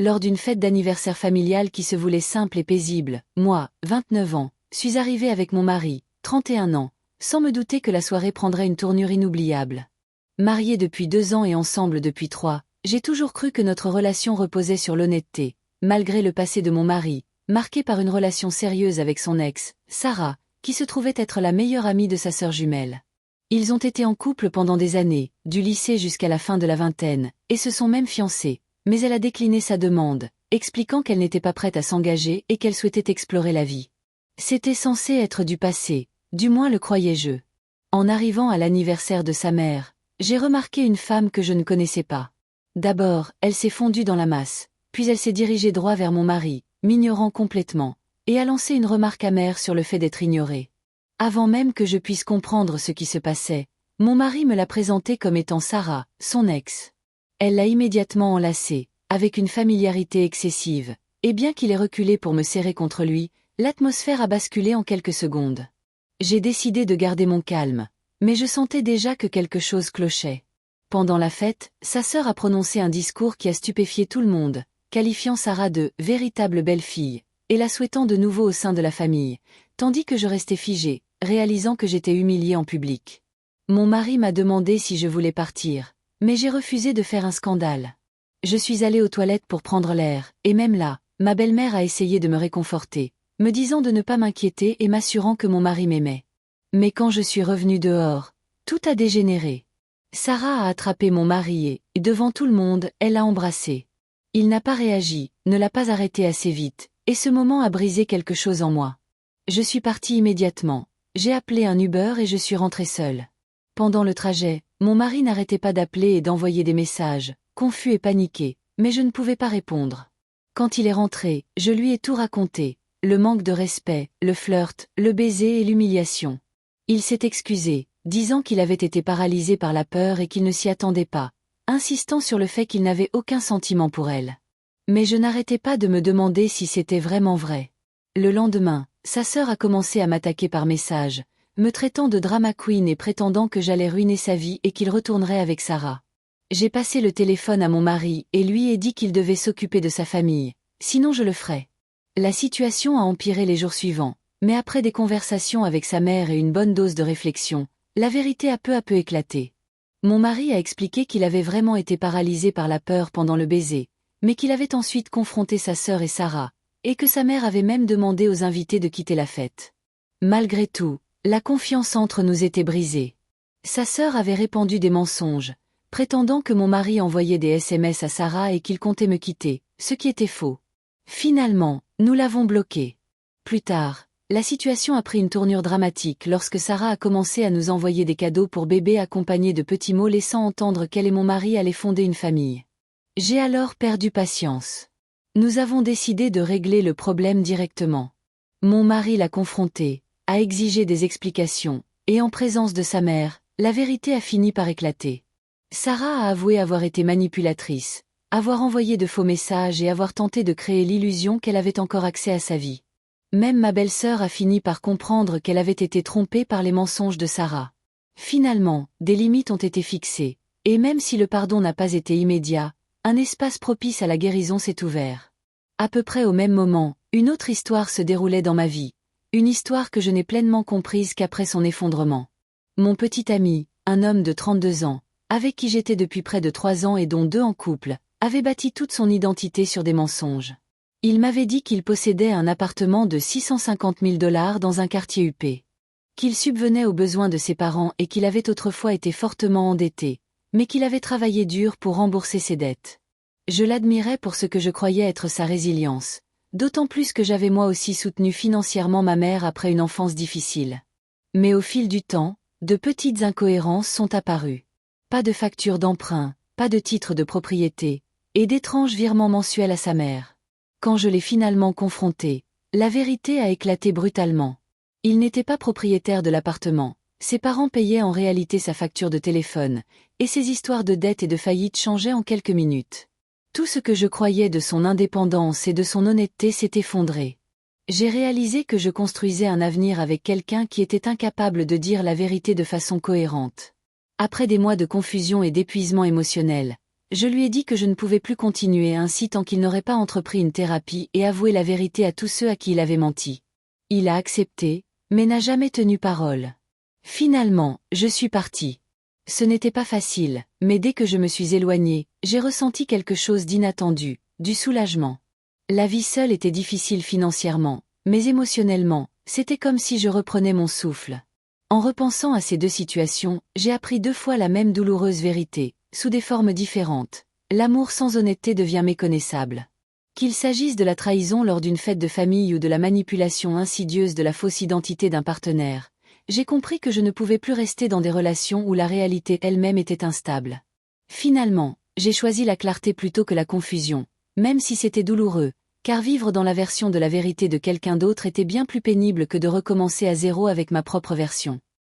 lors d'une fête d'anniversaire familiale qui se voulait simple et paisible. Moi, 29 ans, suis arrivée avec mon mari, 31 ans, sans me douter que la soirée prendrait une tournure inoubliable. Mariés depuis 2 ans et ensemble depuis 3, j'ai toujours cru que notre relation reposait sur l'honnêteté, malgré le passé de mon mari, marqué par une relation sérieuse avec son ex, Sarah, qui se trouvait être la meilleure amie de sa sœur jumelle. Ils ont été en couple pendant des années, du lycée jusqu'à la fin de la vingtaine, et se sont même fiancés, mais elle a décliné sa demande, expliquant qu'elle n'était pas prête à s'engager et qu'elle souhaitait explorer la vie. C'était censé être du passé, du moins le croyais-je. En arrivant à l'anniversaire de sa mère, j'ai remarqué une femme que je ne connaissais pas. D'abord, elle s'est fondue dans la masse, puis elle s'est dirigée droit vers mon mari, m'ignorant complètement, et a lancé une remarque amère sur le fait d'être ignorée. Avant même que je puisse comprendre ce qui se passait, mon mari me l'a présentée comme étant Sarah, son ex. Elle l'a immédiatement enlacée, avec une familiarité excessive, et bien qu'il ait reculé pour me serrer contre lui, l'atmosphère a basculé en quelques secondes. J'ai décidé de garder mon calme, mais je sentais déjà que quelque chose clochait. Pendant la fête, sa sœur a prononcé un discours qui a stupéfié tout le monde, qualifiant Sarah de « véritable belle-fille » et la souhaitant de nouveau au sein de la famille, tandis que je restais figée, réalisant que j'étais humiliée en public. Mon mari m'a demandé si je voulais partir, mais j'ai refusé de faire un scandale. Je suis allée aux toilettes pour prendre l'air, et même là, ma belle-mère a essayé de me réconforter, me disant de ne pas m'inquiéter et m'assurant que mon mari m'aimait. Mais quand je suis revenue dehors, tout a dégénéré. Sarah a attrapé mon mari et, devant tout le monde, elle l'a embrassé. Il n'a pas réagi, ne l'a pas arrêté assez vite, et ce moment a brisé quelque chose en moi. Je suis partie immédiatement, j'ai appelé un Uber et je suis rentrée seule. Pendant le trajet, mon mari n'arrêtait pas d'appeler et d'envoyer des messages, confus et paniqué, mais je ne pouvais pas répondre. Quand il est rentré, je lui ai tout raconté, le manque de respect, le flirt, le baiser et l'humiliation. Il s'est excusé, disant qu'il avait été paralysé par la peur et qu'il ne s'y attendait pas, insistant sur le fait qu'il n'avait aucun sentiment pour elle. Mais je n'arrêtais pas de me demander si c'était vraiment vrai. Le lendemain, sa sœur a commencé à m'attaquer par message, me traitant de drama queen et prétendant que j'allais ruiner sa vie et qu'il retournerait avec Sarah. J'ai passé le téléphone à mon mari et lui ai dit qu'il devait s'occuper de sa famille, sinon je le ferais. La situation a empiré les jours suivants, mais après des conversations avec sa mère et une bonne dose de réflexion, la vérité a peu à peu éclaté. Mon mari a expliqué qu'il avait vraiment été paralysé par la peur pendant le baiser, mais qu'il avait ensuite confronté sa sœur et Sarah, et que sa mère avait même demandé aux invités de quitter la fête. Malgré tout, la confiance entre nous était brisée. Sa sœur avait répandu des mensonges, prétendant que mon mari envoyait des SMS à Sarah et qu'il comptait me quitter, ce qui était faux. Finalement, nous l'avons bloqué. Plus tard, la situation a pris une tournure dramatique lorsque Sarah a commencé à nous envoyer des cadeaux pour bébé accompagnés de petits mots laissant entendre qu'elle et mon mari allaient fonder une famille. J'ai alors perdu patience. Nous avons décidé de régler le problème directement. Mon mari l'a confrontée, a exigé des explications, et en présence de sa mère, la vérité a fini par éclater. Sarah a avoué avoir été manipulatrice, avoir envoyé de faux messages et avoir tenté de créer l'illusion qu'elle avait encore accès à sa vie. Même ma belle-sœur a fini par comprendre qu'elle avait été trompée par les mensonges de Sarah. Finalement, des limites ont été fixées, et même si le pardon n'a pas été immédiat, un espace propice à la guérison s'est ouvert. À peu près au même moment, une autre histoire se déroulait dans ma vie, une histoire que je n'ai pleinement comprise qu'après son effondrement. Mon petit ami, un homme de 32 ans, avec qui j'étais depuis près de 3 ans et dont 2 en couple, avait bâti toute son identité sur des mensonges. Il m'avait dit qu'il possédait un appartement de 650 000 $ dans un quartier huppé. Qu'il subvenait aux besoins de ses parents et qu'il avait autrefois été fortement endetté, mais qu'il avait travaillé dur pour rembourser ses dettes. Je l'admirais pour ce que je croyais être sa résilience, d'autant plus que j'avais moi aussi soutenu financièrement ma mère après une enfance difficile. Mais au fil du temps, de petites incohérences sont apparues. Pas de facture d'emprunt, pas de titre de propriété, et d'étranges virements mensuels à sa mère. Quand je l'ai finalement confronté, la vérité a éclaté brutalement. Il n'était pas propriétaire de l'appartement, ses parents payaient en réalité sa facture de téléphone, et ses histoires de dettes et de faillite changeaient en quelques minutes. Tout ce que je croyais de son indépendance et de son honnêteté s'est effondré. J'ai réalisé que je construisais un avenir avec quelqu'un qui était incapable de dire la vérité de façon cohérente. Après des mois de confusion et d'épuisement émotionnel, Je lui ai dit que je ne pouvais plus continuer ainsi tant qu'il n'aurait pas entrepris une thérapie et avoué la vérité à tous ceux à qui il avait menti. Il a accepté, mais n'a jamais tenu parole. Finalement, je suis partie. Ce n'était pas facile, mais dès que je me suis éloignée, j'ai ressenti quelque chose d'inattendu, du soulagement. La vie seule était difficile financièrement, mais émotionnellement, c'était comme si je reprenais mon souffle. En repensant à ces deux situations, j'ai appris 2 fois la même douloureuse vérité, sous des formes différentes. L'amour sans honnêteté devient méconnaissable. Qu'il s'agisse de la trahison lors d'une fête de famille ou de la manipulation insidieuse de la fausse identité d'un partenaire, j'ai compris que je ne pouvais plus rester dans des relations où la réalité elle-même était instable. Finalement, j'ai choisi la clarté plutôt que la confusion, même si c'était douloureux, car vivre dans la version de la vérité de quelqu'un d'autre était bien plus pénible que de recommencer à zéro avec ma propre version.